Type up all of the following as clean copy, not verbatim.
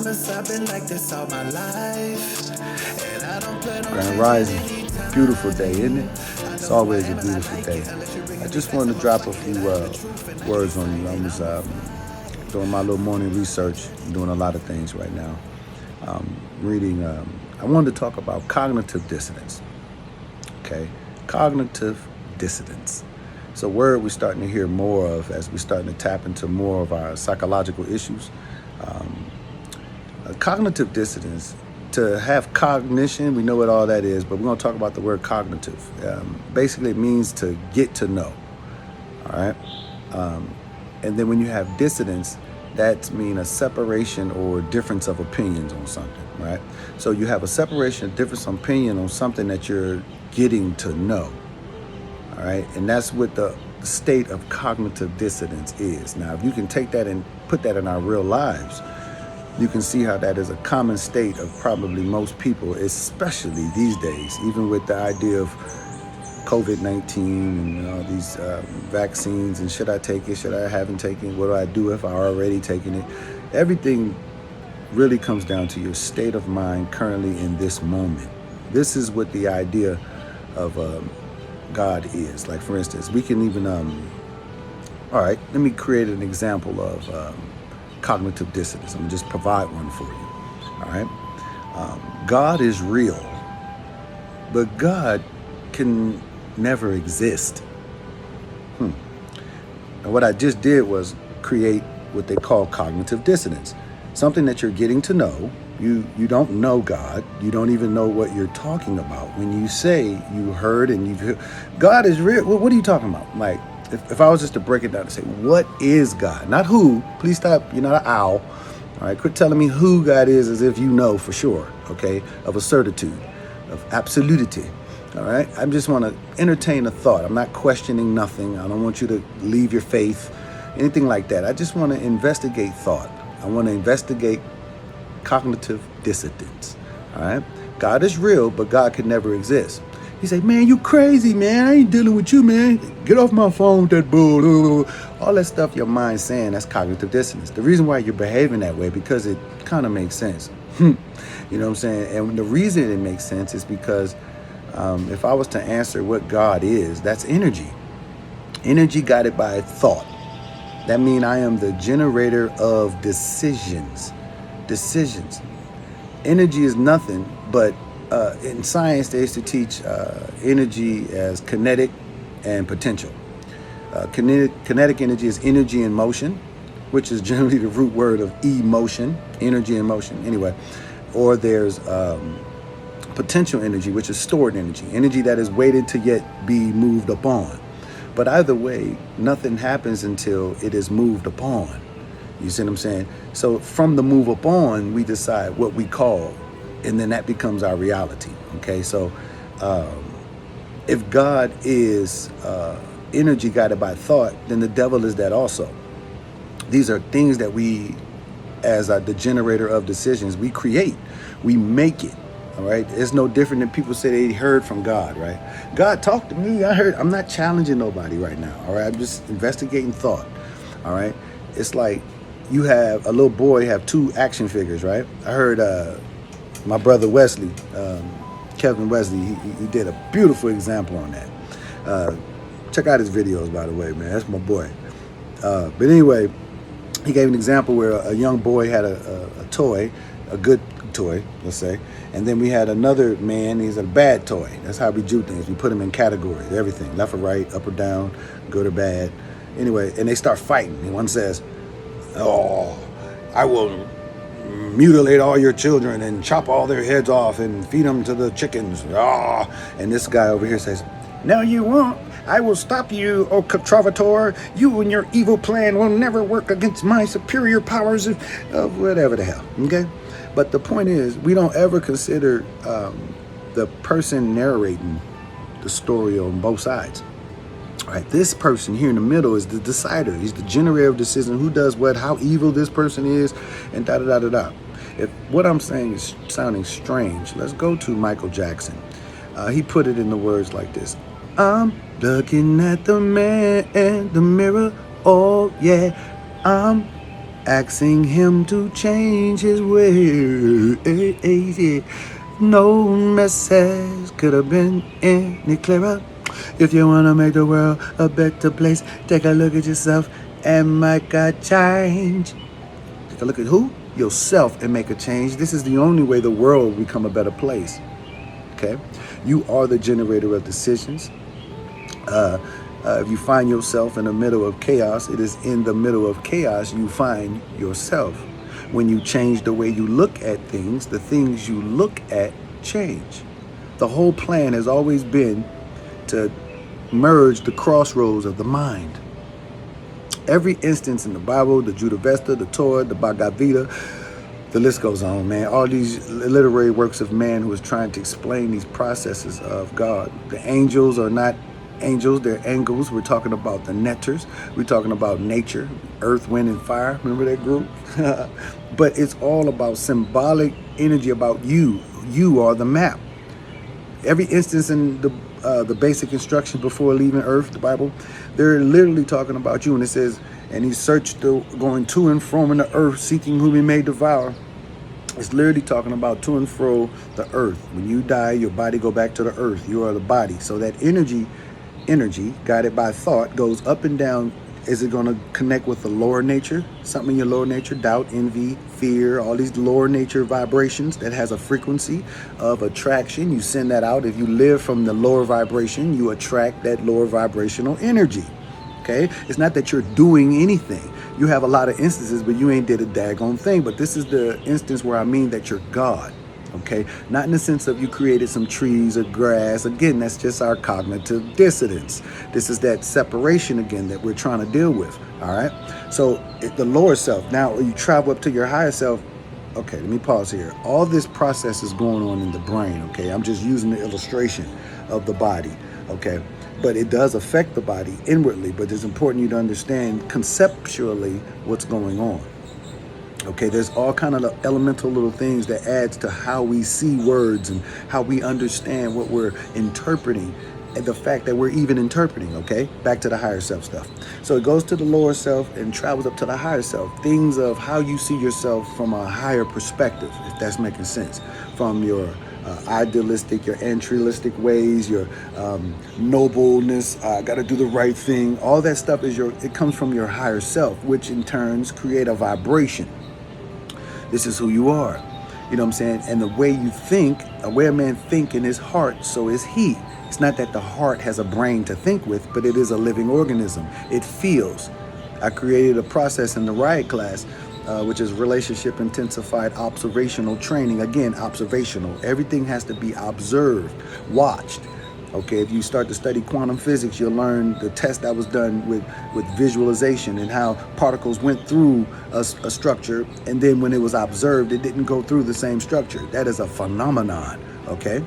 promise I've been like this all my life. And I don't plan on Grand Rising. Beautiful day, isn't it? It's always a beautiful day. I just wanted to drop a few words on you. I was doing my little morning research, doing a lot of things right now. Reading, I wanted to talk about cognitive dissonance. Okay, cognitive dissonance. It's a word we're starting to hear more of as we're starting to tap into more of our psychological issues. Cognitive dissonance, to have cognition, we know what all that is, but we're going to talk about the word cognitive. Basically, it means to get to know. All right. And then when you have dissonance, that means a separation or difference of opinions on something, right? So you have a separation, difference of opinion on something that you're getting to know. All right. And that's what the state of cognitive dissonance is. Now, if you can take that and put that in our real lives, you can see how that is a common state of probably most people, especially these days, even with the idea of COVID-19 and all these vaccines and should I take it, should I haven't taken it, what do I do if I already taken it? Everything really comes down to your state of mind currently in this moment. This is what the idea of God is. Like, for instance, we can even, all right, let me create an example of cognitive dissonance. I'm gonna just provide one for you. All right. God is real, but God can never exist. And what I just did was create what they call cognitive dissonance. Something that you're getting to know. You don't know God. You don't even know what you're talking about. When you say you heard and you've heard, God is real. What are you talking about? Like, if I was just to break it down and say, what is God? Not who. Please stop. You're not an owl. All right. Quit telling me who God is as if you know for sure. Okay. Of a certitude, of absolutity. All right. I just want to entertain a thought. I'm not questioning nothing. I don't want you to leave your faith, anything like that. I just want to investigate thought. I want to investigate cognitive dissonance. All right. God is real, but God could never exist. He say, man, you crazy, man. I ain't dealing with you, man. Get off my phone with that bull. All that stuff your mind's saying, that's cognitive dissonance. The reason why you're behaving that way, because it kind of makes sense. You know what I'm saying? And the reason it makes sense is because if I was to answer what God is, that's energy. Energy guided by thought. That means I am the generator of decisions. Decisions. Energy is nothing but in science, they used to teach energy as kinetic and potential. Kinetic energy is energy in motion, which is generally the root word of emotion, energy in motion. Anyway, or there's potential energy, which is stored energy, energy that is waited to yet be moved upon. But either way, nothing happens until it is moved upon. You see what I'm saying? So from the move upon, we decide what we call, and then that becomes our reality. Okay, so if God is energy guided by thought, then the devil is that also. These are things that we, as the generator of decisions, we create, we make it. All right, it's no different than people say they heard from God. Right? God talked to me. I heard. I'm not challenging nobody right now. All right, I'm just investigating thought. All right, it's like you have a little boy have two action figures. Right? I heard my brother Wesley, Kevin Wesley, he did a beautiful example on that. Check out his videos, by the way, man. That's my boy. But anyway, he gave an example where a young boy had a toy, a good toy, let's say, and then we had another man, he's a bad toy. That's how we do things. We put him in categories, everything, left or right, up or down, good or bad. Anyway, and they start fighting. And one says, oh, I will mutilate all your children and chop all their heads off and feed them to the chickens. Oh. And this guy over here says, no, you won't. I will stop you, O controvator. You and your evil plan will never work against my superior powers of whatever the hell. Okay? But the point is, we don't ever consider the person narrating the story on both sides. All right, this person here in the middle is the decider. He's the generator of decision. Who does what, how evil this person is, and da-da-da-da-da. If what I'm saying is sounding strange, let's go to Michael Jackson. He put it in the words like this. I'm looking at the man in the mirror. Oh, yeah. I'm asking him to change his ways. No message could have been any clearer. If you want to make the world a better place, take a look at yourself and make a change. Take a look at who? Yourself, and make a change. This is the only way the world will become a better place. Okay? You are the generator of decisions. If you find yourself in the middle of chaos, it is in the middle of chaos you find yourself. When you change the way you look at things, the things you look at change. The whole plan has always been to merge the crossroads of the mind. Every instance in the Bible, the Judavesta, the Torah, the Bhagavad Gita, the list goes on, man. All these literary works of man who is trying to explain these processes of God. The angels are not angels, they're angels. We're talking about the netters. We're talking about nature, earth, wind, and fire. Remember that group? But it's all about symbolic energy about you. You are the map. Every instance in the basic instruction before leaving earth, the Bible, they're literally talking about you. And it says, and he searched going to and from in the earth, seeking whom he may devour. It's literally talking about to and fro the earth. When you die, your body go back to the earth. You are the body. So that energy guided by thought goes up and down. Is it going to connect with the lower nature? Something in your lower nature, doubt, envy, fear, all these lower nature vibrations that has a frequency of attraction. You send that out. If you live from the lower vibration, you attract that lower vibrational energy. Okay? It's not that you're doing anything. You have a lot of instances, but you ain't did a daggone thing. But this is the instance where I mean that you're God. Okay, not in the sense of you created some trees or grass. Again, that's just our cognitive dissonance. This is that separation again that we're trying to deal with. All right. So the lower self. Now you travel up to your higher self. Okay, let me pause here. All this process is going on in the brain. Okay, I'm just using the illustration of the body. Okay, but it does affect the body inwardly. But it's important you to understand conceptually what's going on. Okay, there's all kind of elemental little things that adds to how we see words and how we understand what we're interpreting and the fact that we're even interpreting, okay? Back to the higher self stuff. So it goes to the lower self and travels up to the higher self. Things of how you see yourself from a higher perspective, if that's making sense. From your idealistic, your altruistic ways, your nobleness, I got to do the right thing. All that stuff it comes from your higher self, which in turns create a vibration. This is who you are. You know what I'm saying? And the way you think, the way a man think in his heart, so is he. It's not that the heart has a brain to think with, but it is a living organism. It feels. I created a process in the riot class, which is relationship intensified observational training. Again, observational. Everything has to be observed, watched. Okay, if you start to study quantum physics, you'll learn the test that was done with visualization and how particles went through a structure, and then when it was observed, it didn't go through the same structure. That is a phenomenon, okay?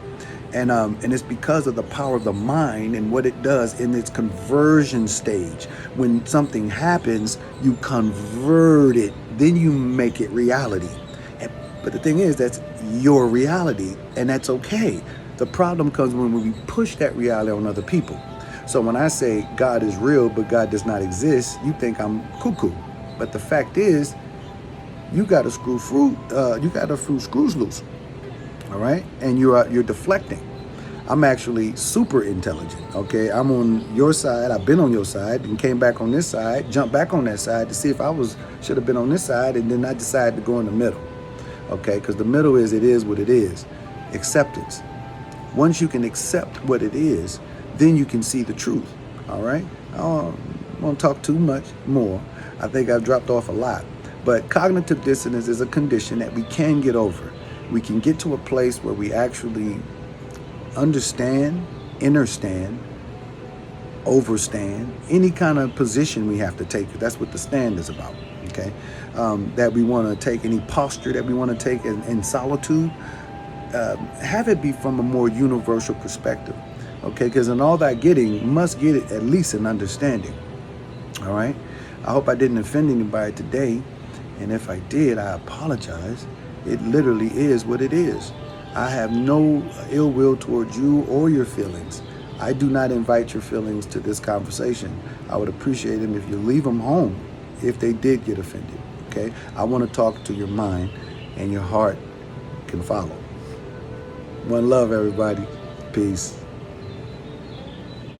And it's because of the power of the mind and what it does in its conversion stage. When something happens, you convert it, then you make it reality. But the thing is, that's your reality, and that's okay. The problem comes when we push that reality on other people. So when I say God is real, but God does not exist, you think I'm cuckoo. But the fact is, you got a few screws loose. All right, and you're deflecting. I'm actually super intelligent. Okay, I'm on your side. I've been on your side and came back on this side, jumped back on that side to see if I should have been on this side, and then I decided to go in the middle. Okay, because the middle is what it is. Acceptance. Once you can accept what it is, then you can see the truth. All right? I don't want to talk too much more. I think I've dropped off a lot. But cognitive dissonance is a condition that we can get over. We can get to a place where we actually understand, understand, overstand, any kind of position we have to take. That's what the stand is about. Okay? That we want to take, any posture that we want to take in solitude. Have it be from a more universal perspective, okay? Because in all that getting, must get it at least an understanding, all right? I hope I didn't offend anybody today, and if I did, I apologize. It literally is what it is. I have no ill will towards you or your feelings. I do not invite your feelings to this conversation. I would appreciate them if you leave them home if they did get offended. Okay? I want to talk to your mind, and your heart can follow. One love, everybody. Peace.